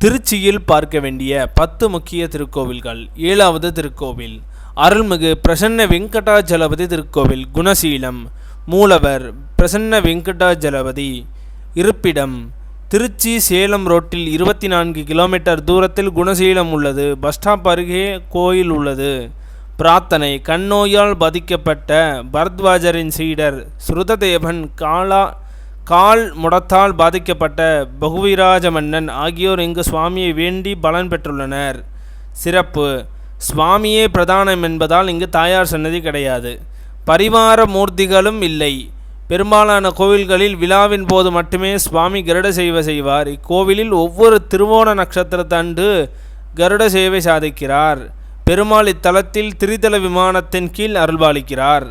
திருச்சியில் பார்க்க வேண்டிய 10 முக்கிய திருக்கோவில்கள். 7வது திருக்கோவில் அருள்மிகு பிரசன்ன வெங்கடாஜலபதி திருக்கோவில். குணசீலம். மூலவர் பிரசன்ன வெங்கடாஜலபதி. இருப்பிடம் திருச்சி சேலம் ரோட்டில் 24 கிலோமீட்டர் தூரத்தில் குணசீலம் உள்ளது. பஸ் ஸ்டாப் அருகே கோயில் உள்ளது. பிரார்த்தனை கண்ணோயால் பாதிக்கப்பட்ட பரத்வாஜரின் சீடர் ஸ்ருததேவன், கால் முடத்தால் பாதிக்கப்பட்ட பகுவிராஜ மன்னன் ஆகியோர் இங்கு சுவாமியை வேண்டி பலன் பெற்றுள்ளனர். சிறப்பு சுவாமியே பிரதானம் என்பதால் இங்கு தாயார் சன்னதி கிடையாது. பரிவார மூர்த்திகளும் இல்லை. பெரும்பாலான கோவில்களில் விழாவின் போது மட்டுமே சுவாமி கருட சேவை செய்வார். இக்கோவிலில் ஒவ்வொரு திருவோண நட்சத்திரத்தன்று கருட சேவை சாதிக்கிறார். பெருமாள் இத்தலத்தில் திரிதல விமானத்தின் கீழ் அருள்பாலிக்கிறார்.